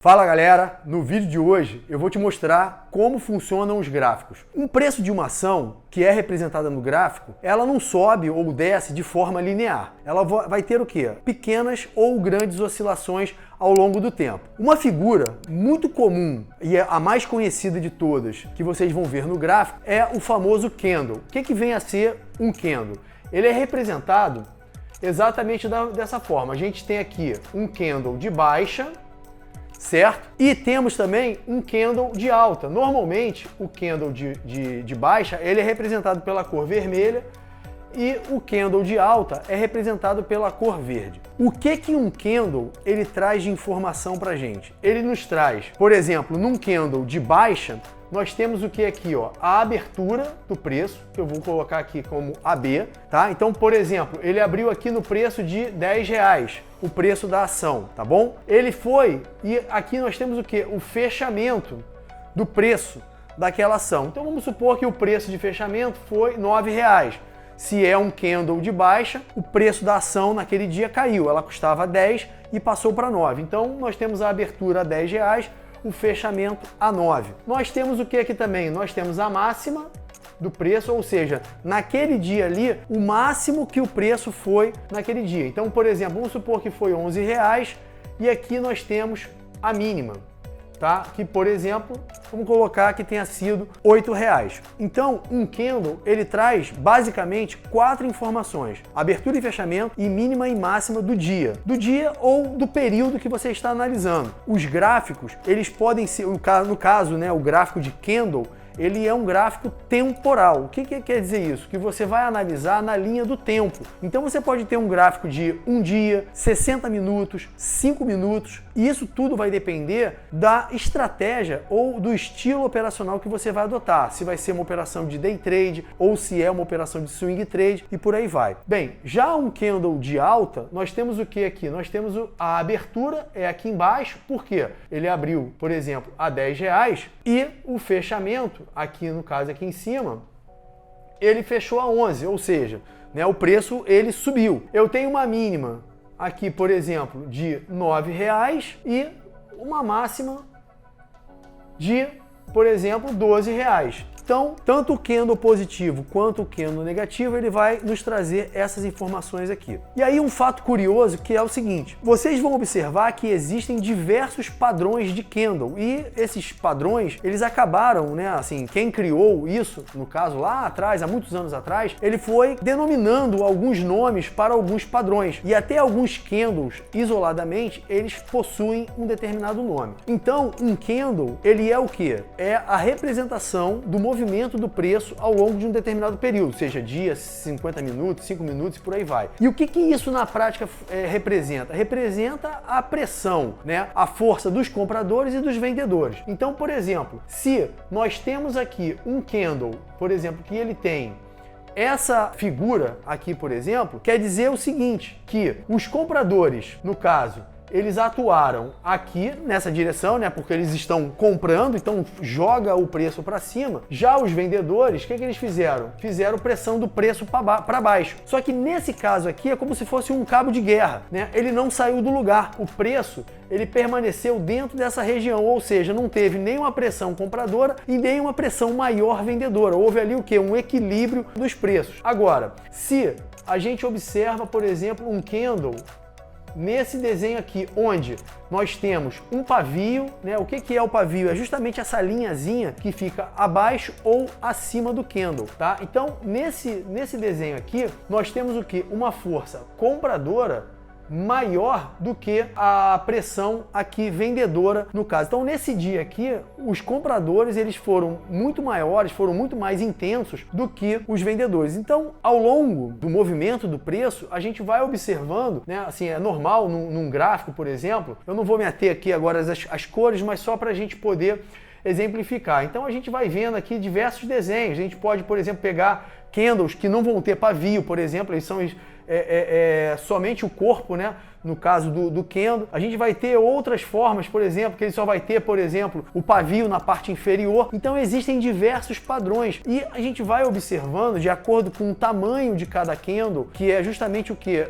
Fala galera, no vídeo de hoje eu vou te mostrar como funcionam os gráficos. Um preço de uma ação que é representada no gráfico, ela não sobe ou desce de forma linear. Ela vai ter o quê? Pequenas ou grandes oscilações ao longo do tempo. Uma figura muito comum e é a mais conhecida de todas que vocês vão ver no gráfico é o famoso candle. O que vem a ser um candle? Ele é representado exatamente dessa forma. A gente tem aqui um candle de baixa, certo? E temos também um candle de alta. Normalmente, o candle de baixa ele é representado pela cor vermelha e o candle de alta é representado pela cor verde. O que um candle ele traz de informação para a gente? Ele nos traz, por exemplo, num candle de baixa, nós temos o que aqui, ó, a abertura do preço, que eu vou colocar aqui como AB, tá? Então, por exemplo, ele abriu aqui no preço de R$10, o preço da ação, tá bom? Ele foi, e aqui nós temos o que? O fechamento do preço daquela ação. Então, vamos supor que o preço de fechamento foi R$9. Se é um candle de baixa, o preço da ação naquele dia caiu. Ela custava 10 e passou para 9. Então, nós temos a abertura a R$10, o fechamento a 9. Nós temos o que aqui também? Nós temos a máxima do preço, ou seja, naquele dia ali, o máximo que o preço foi naquele dia. Então, por exemplo, vamos supor que foi R$11 e aqui nós temos a mínima, tá? Que, por exemplo, vamos colocar que tenha sido R$8. Então, um candle, ele traz basicamente 4 informações: abertura e fechamento e mínima e máxima do dia ou do período que você está analisando. Os gráficos, eles podem ser, no caso, né, o gráfico de candle, ele é um gráfico temporal. O que quer dizer isso? Que você vai analisar na linha do tempo. Então você pode ter um gráfico de um dia, 60 minutos, 5 minutos, e isso tudo vai depender da estratégia ou do estilo operacional que você vai adotar. Se vai ser uma operação de day trade ou se é uma operação de swing trade e por aí vai. Bem, já um candle de alta, nós temos o que aqui? Nós temos a abertura é aqui embaixo, por quê? Ele abriu, por exemplo, a R$10 e o fechamento, aqui no caso aqui em cima, ele fechou a 11, ou seja, né, o preço ele subiu. Eu tenho uma mínima aqui, por exemplo, de R$9 e uma máxima de, por exemplo, R$12. Então, tanto o candle positivo quanto o candle negativo, ele vai nos trazer essas informações aqui. E aí um fato curioso que é o seguinte: vocês vão observar que existem diversos padrões de candle e esses padrões, eles acabaram, né, assim, quem criou isso, no caso lá atrás, há muitos anos atrás, ele foi denominando alguns nomes para alguns padrões e até alguns candles, isoladamente, eles possuem um determinado nome. Então, um candle, ele é o quê? É a representação do movimento do preço ao longo de um determinado período, seja dia, 50 minutos, 5 minutos e por aí vai. E o que isso na prática representa? Representa a pressão, né? A força dos compradores e dos vendedores. Então, por exemplo, se nós temos aqui um candle, por exemplo, que ele tem essa figura aqui, por exemplo, quer dizer o seguinte, que os compradores, no caso, eles atuaram aqui nessa direção, né? Porque eles estão comprando, então joga o preço para cima. Já os vendedores, o que eles fizeram? Fizeram pressão do preço para baixo. Só que nesse caso aqui é como se fosse um cabo de guerra, né? Ele não saiu do lugar. O preço, ele permaneceu dentro dessa região, ou seja, não teve nenhuma pressão compradora e nenhuma pressão maior vendedora. Houve ali o quê? Um equilíbrio dos preços. Agora, se a gente observa, por exemplo, um candle nesse desenho aqui, onde nós temos um pavio, né? O que é o pavio? É justamente essa linhazinha que fica abaixo ou acima do candle, tá? Então, nesse desenho aqui, nós temos o que? Uma força compradora maior do que a pressão aqui vendedora no caso. Então, nesse dia aqui, os compradores eles foram muito maiores, foram muito mais intensos do que os vendedores. Então, ao longo do movimento do preço, a gente vai observando, né? Assim, é normal num gráfico, por exemplo, eu não vou me ater aqui agora as cores, mas só para a gente poder exemplificar. Então, a gente vai vendo aqui diversos desenhos. A gente pode, por exemplo, pegar candles que não vão ter pavio, por exemplo, eles são somente o corpo, né, no caso do Kendo. A gente vai ter outras formas, por exemplo, que ele só vai ter, por exemplo, o pavio na parte inferior. Então existem diversos padrões e a gente vai observando de acordo com o tamanho de cada Kendo, que é justamente o que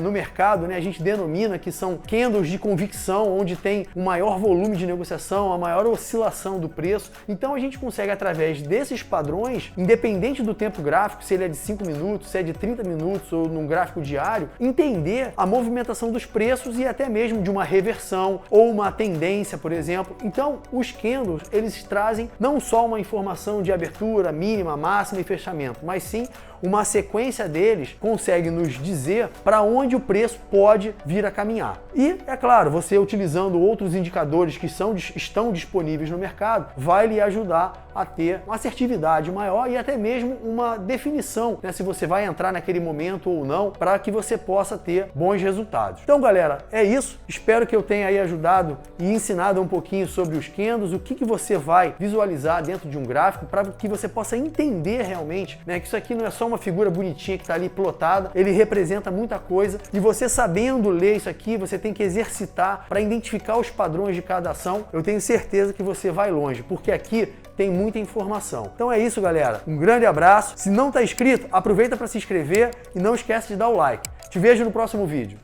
no mercado, né, a gente denomina que são Kendos de convicção, onde tem um maior volume de negociação, a maior oscilação do preço. Então a gente consegue, através desses padrões, independente do tempo gráfico, se ele é de 5 minutos, se é de 30 minutos ou num gráfico diário, entender a movimentação dos preços e até mesmo de uma reversão ou uma tendência, por exemplo. Então, os candles, eles trazem não só uma informação de abertura, mínima, máxima e fechamento, mas sim uma sequência deles consegue nos dizer para onde o preço pode vir a caminhar. E, é claro, você utilizando outros indicadores que estão disponíveis no mercado, vai lhe ajudar a ter uma assertividade maior e até mesmo uma definição, né, se você vai entrar naquele momento ou não, para que você possa ter bons resultados. Então, galera, é isso. Espero que eu tenha aí ajudado e ensinado um pouquinho sobre os candles, o que você vai visualizar dentro de um gráfico, para que você possa entender realmente, né, que isso aqui não é só uma figura bonitinha que está ali plotada, ele representa muita coisa e você sabendo ler isso aqui, você tem que exercitar para identificar os padrões de cada ação. Eu tenho certeza que você vai longe, porque aqui tem muita informação. Então é isso, galera. Um grande abraço. Se não está inscrito, aproveita para se inscrever e não esquece de dar o like. Te vejo no próximo vídeo.